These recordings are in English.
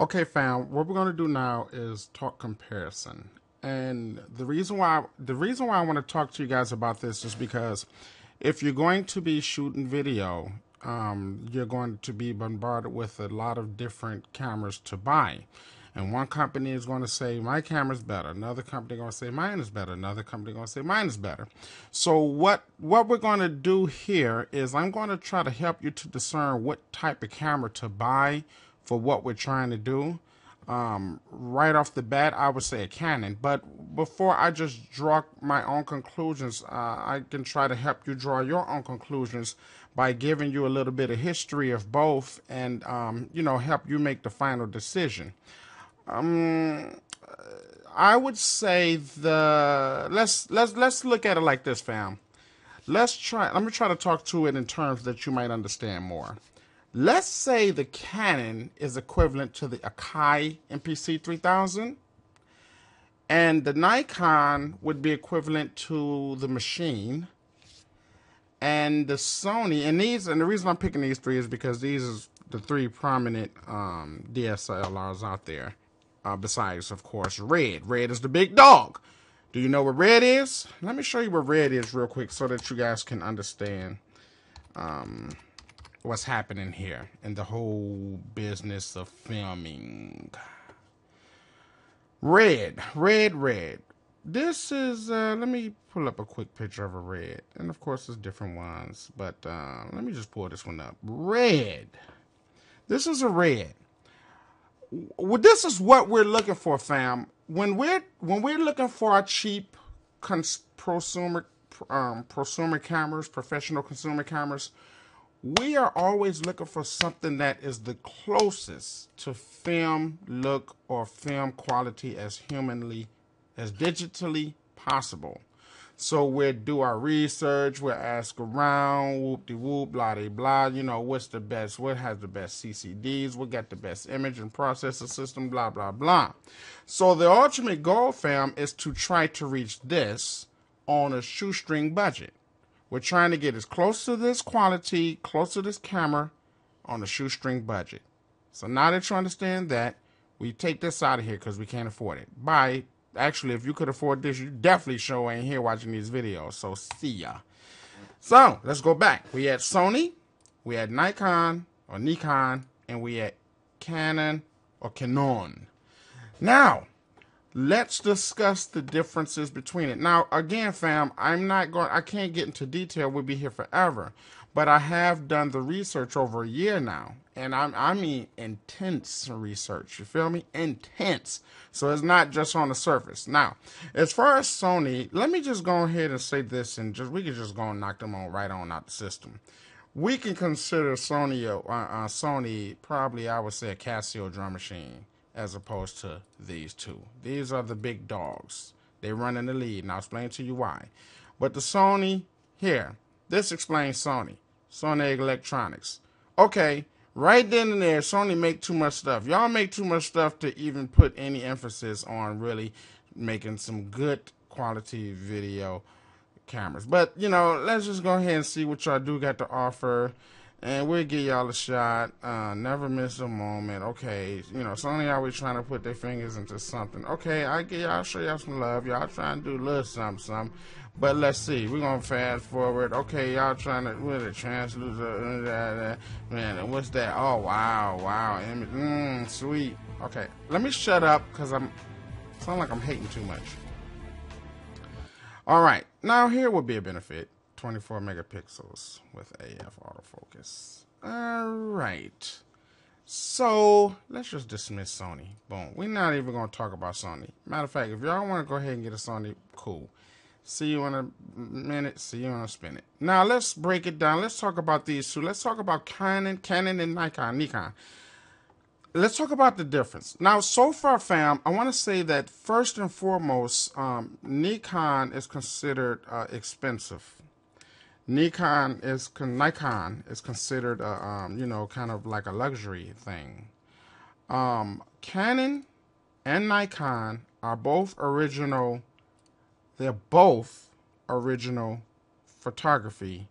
Okay, fam, what we're going to do now is talk comparison. And the reason why I want to talk to you guys about this is because if you're going to be shooting video, you're going to be bombarded with a lot of different cameras to buy. And one company is going to say my camera's better. Another company going to say mine is better. Another company going to say mine is better. So what we're going to do here is I'm going to try to help you to discern what type of camera to buy for what we're trying to do. Right off the bat, I would say a Canon. But before I just draw my own conclusions, I can try to help you draw your own conclusions by giving you a little bit of history of both and, help you make the final decision. I would say let's look at it like this, fam. Let me try to talk to it in terms that you might understand more. Let's say the Canon is equivalent to the Akai MPC 3000, and the Nikon would be equivalent to the Machine, and the Sony, and the reason I'm picking these three is because these are the three prominent DSLRs out there. Besides, of course, Red. Red is the big dog. Do you know what Red is? Let me show you what Red is real quick so that you guys can understand what's happening here in the whole business of filming. Red. This is, let me pull up a quick picture of a Red. And of course, there's different ones. But let me just pull this one up. Red. This is a Red. Well, this is what we're looking for, fam. When we're looking for our cheap prosumer cameras, professional consumer cameras, we are always looking for something that is the closest to film look or film quality as digitally possible. So we'll do our research, we'll ask around, whoop-de-whoop, blah-de-blah, what's the best, what has the best CCDs, what got the best image and processor system, blah, blah, blah. So the ultimate goal, fam, is to try to reach this on a shoestring budget. We're trying to get as close to this quality, close to this camera on a shoestring budget. So now that you understand that, we take this out of here because we can't afford it. Actually, if you could afford this, you definitely sure ain't here watching these videos. So, see ya. So, let's go back. We had Sony, we had Nikon, and we had Canon or Canon. Now, let's discuss the differences between it. Now, again, fam, I can't get into detail. We'll be here forever. But I have done the research over a year now. And I mean intense research. You feel me? Intense. So it's not just on the surface. Now, as far as Sony, let me just go ahead and say this, and we can just go and knock them right on out the system. We can consider Sony probably, I would say, a Casio drum machine as opposed to these two. These are the big dogs. They run in the lead, and I'll explain to you why. But the Sony here, this explains Sony. Sony Electronics. Okay, right then and there, Sony make too much stuff. Y'all make too much stuff to even put any emphasis on really making some good quality video cameras. But, let's just go ahead and see what y'all do got to offer. And we'll give y'all a shot. Never miss a moment. Okay, Sony always trying to put their fingers into something. Okay, I'll show y'all some love. Y'all trying to do a little something. But let's see. We're going to fast forward. Okay, y'all trying to, what a translucent, man, what's that? Oh, wow. Image, sweet. Okay, let me shut up because sound like I'm hating too much. All right, now here would be a benefit. 24 megapixels with AF autofocus. All right. So let's just dismiss Sony. Boom. We're not even going to talk about Sony. Matter of fact, if y'all want to go ahead and get a Sony, cool. See you in a minute. See you in a minute. Now let's break it down. Let's talk about these two. Let's talk about Canon and Nikon. Let's talk about the difference. Now, so far, fam, I want to say that first and foremost, Nikon is considered expensive. Nikon is considered kind of like a luxury thing. Canon and Nikon are both original. They're both original photography,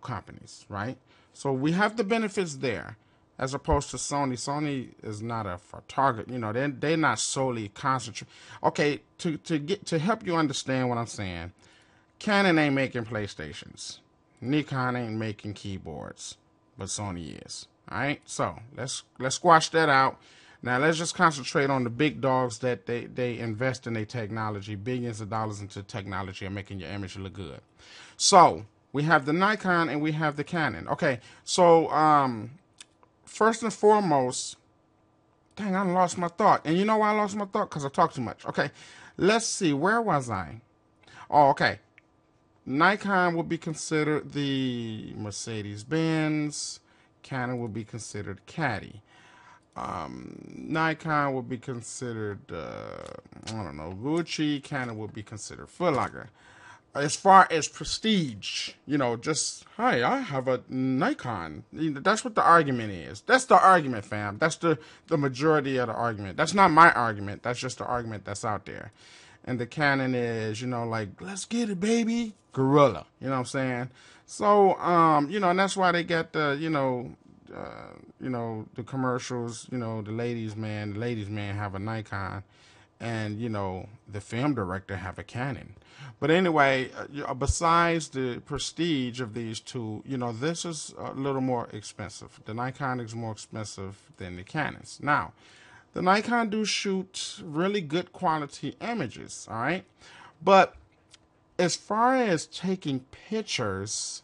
companies, right? So we have the benefits there. as opposed to Sony. Sony is not a photographer. You know, they're not solely concentrated. Okay, to help you understand what I'm saying, Canon ain't making PlayStations. Nikon ain't making keyboards, but Sony is. All right, so let's squash that out. Now let's just concentrate on the big dogs that they invest in their technology, billions of dollars into technology and making your image look good. So we have the Nikon and we have the Canon. Okay, so first and foremost, dang, I lost my thought. And you know why I lost my thought? Because I talked too much. Okay, let's see, where was I? Oh, okay. Nikon would be considered the Mercedes-Benz. Canon would be considered Caddy. Nikon would be considered, I don't know, Gucci. Canon would be considered Foot Locker. As far as prestige, you know, just, hey, I have a Nikon. That's what the argument is. That's the argument, fam. That's the majority of the argument. That's not my argument. That's just the argument that's out there. And the Canon is, you know, like, let's get it, baby. Gorilla. You know what I'm saying? So, you know, and that's why they got the, you know, the commercials, you know, the ladies man have a Nikon, and, you know, the film director have a Canon. But anyway, besides the prestige of these two, you know, this is a little more expensive. The Nikon is more expensive than the Canons. Now, the Nikon do shoot really good quality images, all right? But as far as taking pictures,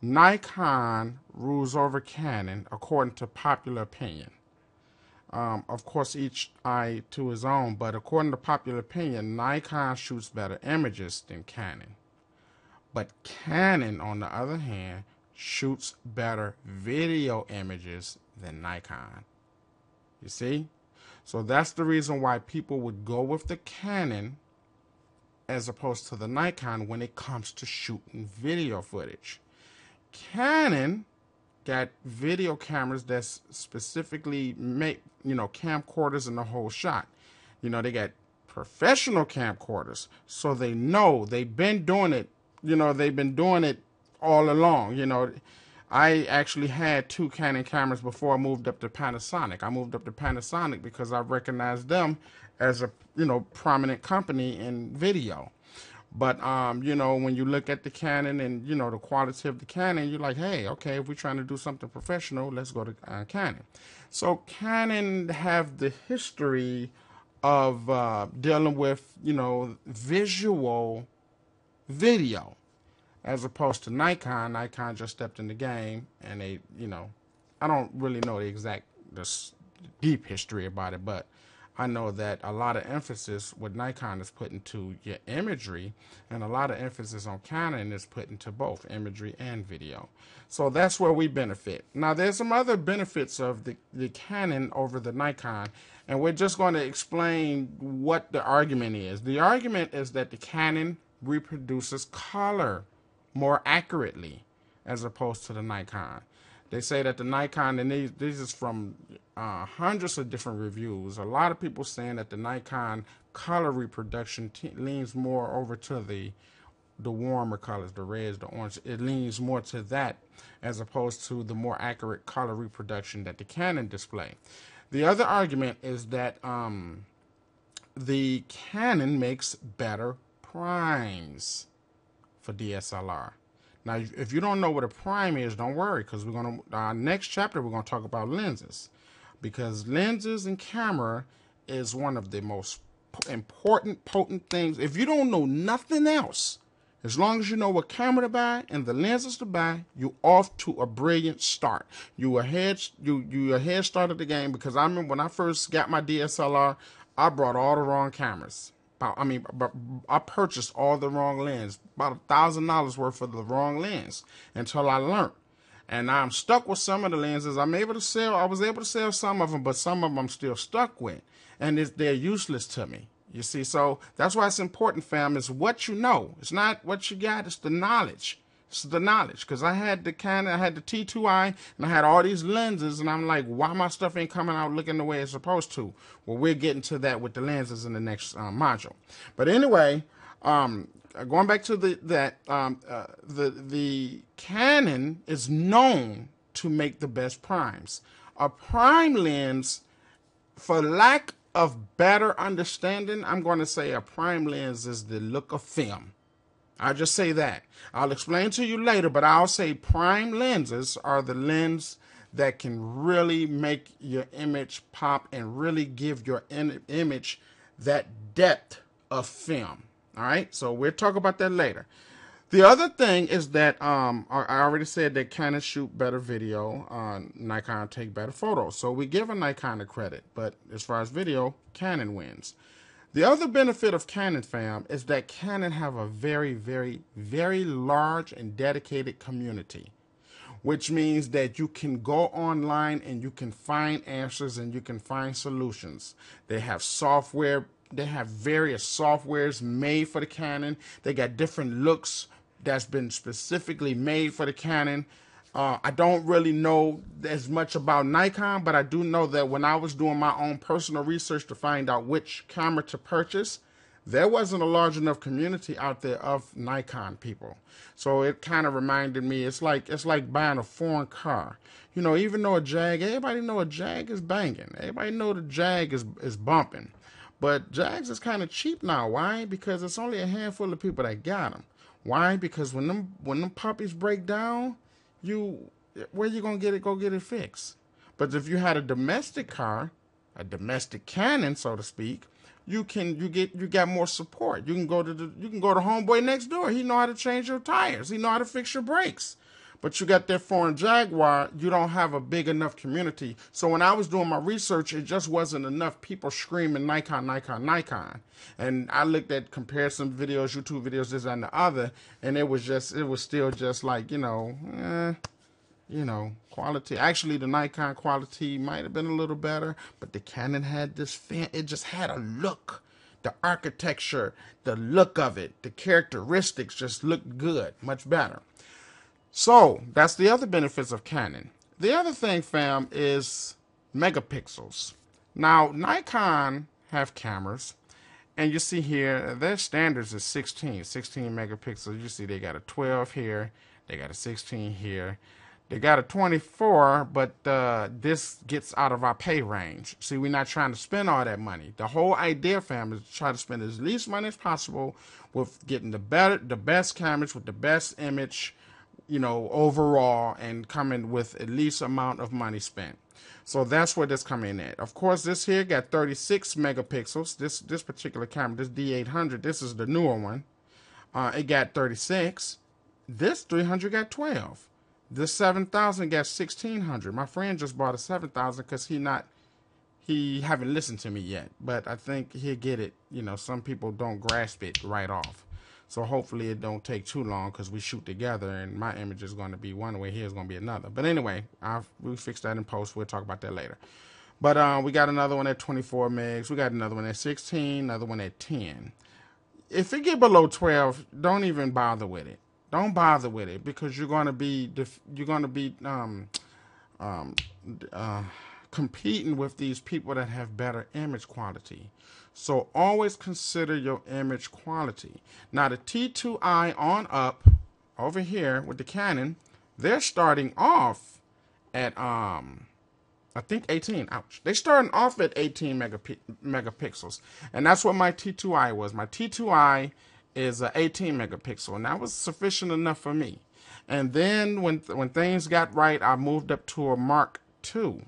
Nikon rules over Canon according to popular opinion. Of course, each eye to his own, but according to popular opinion, Nikon shoots better images than Canon. But Canon, on the other hand, shoots better video images than Nikon. You see? So that's the reason why people would go with the Canon as opposed to the Nikon when it comes to shooting video footage. Canon got video cameras that's specifically make, you know, camcorders in the whole shot. You know, they got professional camcorders, so they know they've been doing it. You know, they've been doing it all along. You know, I actually had 2 Canon cameras before I moved up to Panasonic. I moved up to Panasonic because I recognized them as a, you know, prominent company in video. But, you know, when you look at the Canon and, you know, the quality of the Canon, you're like, hey, okay, if we're trying to do something professional, let's go to Canon. So Canon have the history of dealing with, you know, visual video, as opposed to Nikon. Nikon just stepped in the game, and they, you know, I don't really know the deep history about it, but I know that a lot of emphasis with Nikon is put into your imagery, and a lot of emphasis on Canon is put into both imagery and video. So that's where we benefit. Now, there's some other benefits of the Canon over the Nikon, and we're just going to explain what the argument is. The argument is that the Canon reproduces color more accurately as opposed to the Nikon. They say that the Nikon, and this is from hundreds of different reviews, a lot of people saying that the Nikon color reproduction leans more over to the warmer colors, the reds, the orange. It leans more to that as opposed to the more accurate color reproduction that the Canon display. The other argument is that the Canon makes better primes for DSLR. Now, if you don't know what a prime is, don't worry, because our next chapter we're going to talk about lenses, because lenses and camera is one of the most important, potent things. If you don't know nothing else, as long as you know what camera to buy and the lenses to buy, you're off to a brilliant start. You ahead start of the game, because I remember when I first got my DSLR, I brought all the wrong cameras. I purchased all the wrong lens, about $1,000 worth of the wrong lens, until I learned. And now I'm stuck with some of the lenses. I was able to sell some of them, but some of them I'm still stuck with, and they're useless to me. You see, so that's why it's important, fam. Is what you know. It's not what you got. It's the knowledge. It's the knowledge. Because I had the Canon, I had the T2i, and I had all these lenses, and I'm like, why my stuff ain't coming out looking the way it's supposed to? Well, we're getting to that with the lenses in the next module. But anyway, going back to the Canon is known to make the best primes. A prime lens, for lack of better understanding, I'm going to say a prime lens is the look of film. I'll just say that. I'll explain to you later, but I'll say prime lenses are the lens that can really make your image pop and really give your image that depth of film. All right, so we'll talk about that later. The other thing is that I already said that Canon shoot better video, Nikon take better photos. So we give a Nikon the credit, but as far as video, Canon wins. The other benefit of Canon, fam, is that Canon have a very, very, very large and dedicated community, which means that you can go online and you can find answers and you can find solutions. They have software. They have various softwares made for the Canon. They got different looks that's been specifically made for the Canon. I don't really know as much about Nikon, but I do know that when I was doing my own personal research to find out which camera to purchase, there wasn't a large enough community out there of Nikon people. So it kind of reminded me, it's like buying a foreign car. You know, even though a Jag, everybody know a Jag is banging. Everybody know the Jag is bumping. But Jags is kind of cheap now. Why? Because it's only a handful of people that got them. Why? Because when them puppies break down, where you gonna get it? Go get it fixed. But if you had a domestic car, a domestic Canon, so to speak, you got more support. You can go to homeboy next door. He know how to change your tires. He know how to fix your brakes. But you got that foreign Jaguar, you don't have a big enough community. So when I was doing my research, it just wasn't enough people screaming Nikon, Nikon, Nikon. And I looked at comparison videos, YouTube videos, this and the other, and it was still just like, quality. Actually, the Nikon quality might have been a little better, but the Canon had this it just had a look. The architecture, the look of it, the characteristics just looked good, much better. So that's the other benefits of Canon. The other thing, fam, is megapixels. Now, Nikon have cameras, and you see here, their standards is 16 megapixels. You see they got a 12 here, they got a 16 here, they got a 24, but this gets out of our pay range. See, we're not trying to spend all that money. The whole idea, fam, is to try to spend as least money as possible with getting the best cameras with the best image, overall, and coming with at least amount of money spent. So that's where this come in at. Of course, this here got 36 megapixels. This particular camera, this D800, this is the newer one. It got 36. This 300 got 12. This 7000 got 1600. My friend just bought a 7000 because he haven't listened to me yet, but I think he'll get it. Some people don't grasp it right off. So hopefully it don't take too long because we shoot together and my image is going to be one way, his is going to be another. But anyway, we'll fix that in post. We'll talk about that later. But we got another one at 24 megs. We got another one at 16, another one at 10. If it get below 12, don't even bother with it. Don't bother with it because you're going to be competing with these people that have better image quality. So always consider your image quality. Now the T2i on up over here with the Canon, they're starting off at I think 18. Ouch. They're starting off at 18 megapixels, and that's what my T2i was. My T2i is 18 megapixel, and that was sufficient enough for me. And then when things got right, I moved up to a Mark II.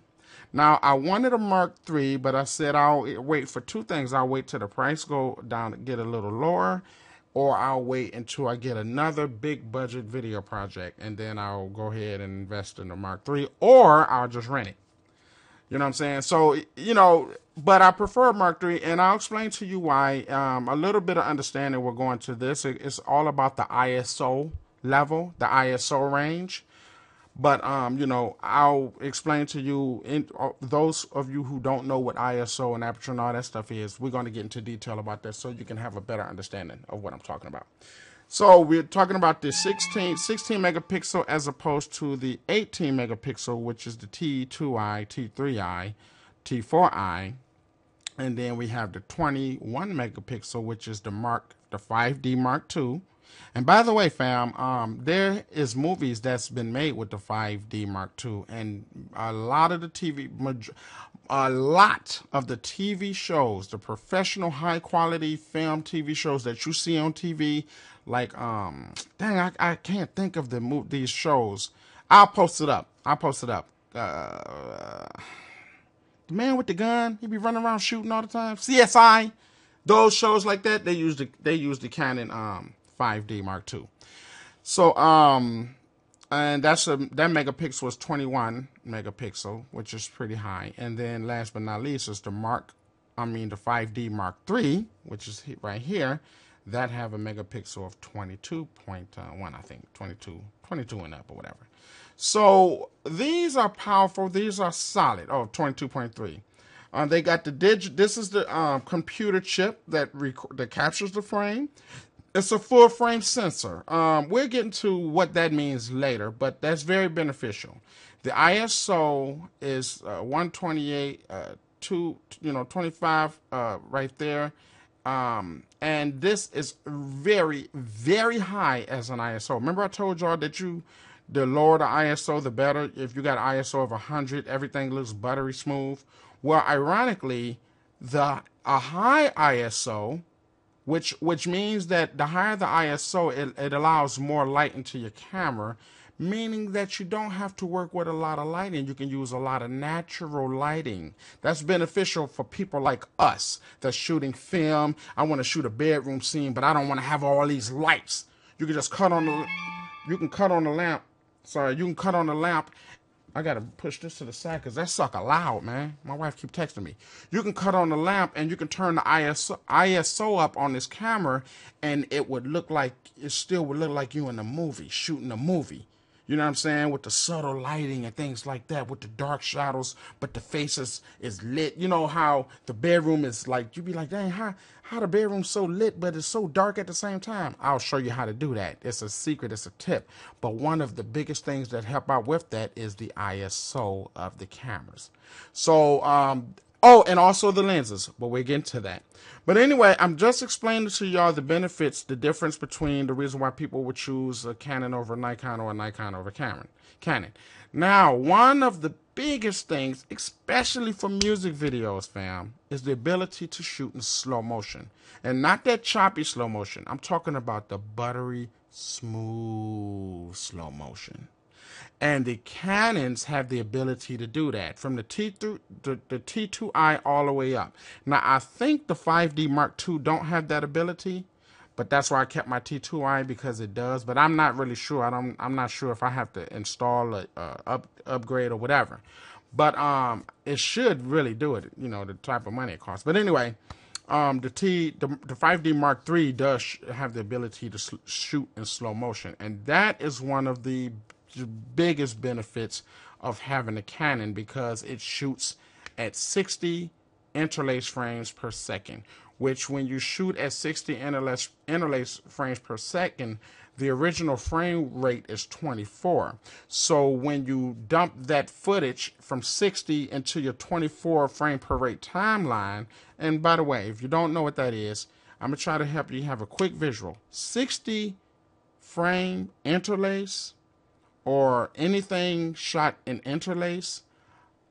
Now, I wanted a Mark III, but I said I'll wait for two things. I'll wait till the price go down to get a little lower, or I'll wait until I get another big budget video project, and then I'll go ahead and invest in the Mark III, or I'll just rent it. You know what I'm saying? So, but I prefer Mark III, and I'll explain to you why. A little bit of understanding will go into this. It's all about the ISO level, the ISO range. But, I'll explain to you, those of you who don't know what ISO and aperture and all that stuff is, we're going to get into detail about that so you can have a better understanding of what I'm talking about. So we're talking about the 16 megapixel as opposed to the 18 megapixel, which is the T2i, T3i, T4i. And then we have the 21 megapixel, which is the 5D Mark II. And by the way, fam, there is movies that's been made with the 5D Mark II, and a lot of the TV shows, the professional high quality film TV shows that you see on TV, like dang, I can't think of these shows. I'll post it up. The man with the gun, he be running around shooting all the time. CSI, those shows like that, they use the Canon 5D Mark II. So and that megapixel was 21 megapixel, which is pretty high. And then last but not least is the 5D Mark III, which is right here. That have a megapixel of 22.1, I think, 22 and up or whatever. So these are powerful. These are solid. Oh, 22.3. They got the this is the computer chip that captures the frame. It's a full frame sensor. We'll get into what that means later, but that's very beneficial. The ISO is 128, 25 right there. And this is very, very high as an ISO. Remember I told y'all that the lower the ISO, the better. If you got an ISO of 100, everything looks buttery smooth. Well, ironically, a high ISO, which means that the higher the ISO, it allows more light into your camera, meaning that you don't have to work with a lot of lighting. You can use a lot of natural lighting. That's beneficial for people like us that's shooting film. I want to shoot a bedroom scene, but I don't want to have all these lights. You can just cut on the lamp. Sorry, you can cut on the lamp. I got to push this to the side because that sucker loud, man. My wife keep texting me. You can cut on the lamp and you can turn the ISO up on this camera, and it still would look like you in a movie, shooting a movie. You know what I'm saying? With the subtle lighting and things like that, with the dark shadows, but the face is lit. You know how the bedroom is like, you be like, dang, how the bedroom's so lit, but it's so dark at the same time? I'll show you how to do that. It's a secret, it's a tip. But one of the biggest things that help out with that is the ISO of the cameras. So, and also the lenses, but we'll get into that. But anyway, I'm just explaining to y'all the benefits, the difference between the reason why people would choose a Canon over Nikon or a Nikon over Canon. Now, one of the biggest things, especially for music videos, fam, is the ability to shoot in slow motion. And not that choppy slow motion. I'm talking about the buttery, smooth slow motion. And the Canons have the ability to do that from the T2i all the way up. Now, I think the 5D Mark II don't have that ability, but that's why I kept my T2i, because it does. But I'm not really sure. I'm not sure if I have to install a upgrade or whatever. But it should really do it. You know, the type of money it costs. But anyway, the 5D Mark III does have the ability to shoot in slow motion, and that is one of the biggest benefits of having a Canon, because it shoots at 60 interlace frames per second, which when you shoot at 60 interlace frames per second, the original frame rate is 24. So when you dump that footage from 60 into your 24 frame per rate timeline, and by the way, if you don't know what that is, I'm going to try to help you have a quick visual. 60 frame interlace, or anything shot in interlace,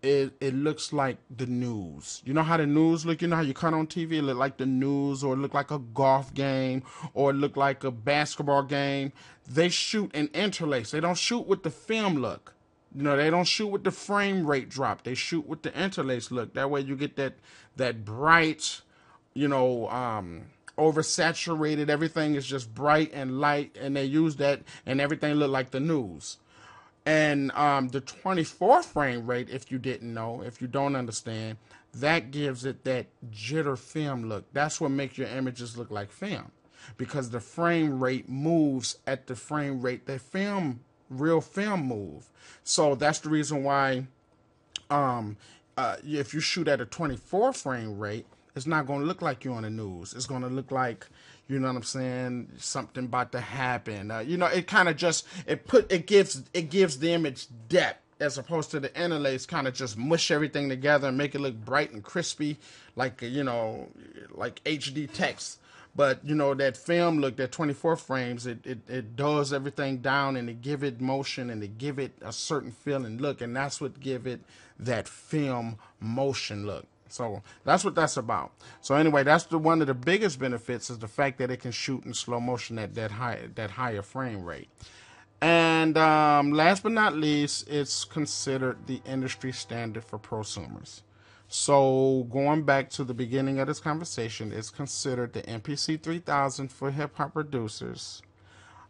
it looks like the news. You know how the news look? You know how you cut on TV, it look like the news, or it look like a golf game, or it look like a basketball game. They shoot in interlace. They don't shoot with the film look. You know, they don't shoot with the frame rate drop. They shoot with the interlace look. That way you get that bright, you know, oversaturated. Everything is just bright and light, and they use that, and everything look like the news. And the 24 frame rate, if you didn't know, if you don't understand, that gives it that jitter film look. That's what makes your images look like film, because the frame rate moves at the frame rate that real film move. So that's the reason why if you shoot at a 24 frame rate, it's not going to look like you're on the news. It's going to look like, you know what I'm saying, something about to happen. You know, it kind of just, it gives the image depth, as opposed to the interlace kind of just mush everything together and make it look bright and crispy, like, you know, like HD text. But you know, that film look, that 24 frames, it does everything down, and it give it motion, and it give it a certain feel and look, and that's what give it that film motion look. So that's what that's about. So anyway, that's one of the biggest benefits, is the fact that it can shoot in slow motion at that higher frame rate. And last but not least, it's considered the industry standard for prosumers. So going back to the beginning of this conversation, it's considered the MPC 3000 for hip hop producers,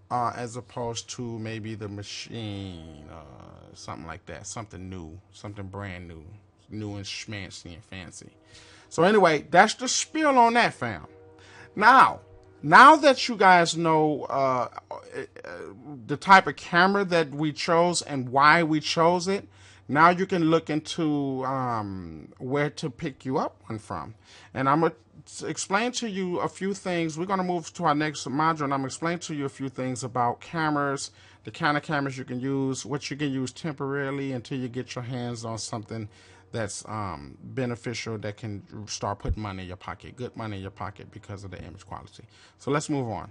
as opposed to maybe the Machine, something like that, something new, something brand new and schmancy and fancy. So anyway, that's the spiel on that, fam. Now that you guys know the type of camera that we chose and why we chose it, now you can look into where to pick you up one from. And I'm going to explain to you a few things. We're going to move to our next module, and I'm going to explain to you a few things about cameras, the kind of cameras you can use, what you can use temporarily until you get your hands on something that's beneficial, that can start putting money in your pocket, good money in your pocket because of the image quality. So let's move on.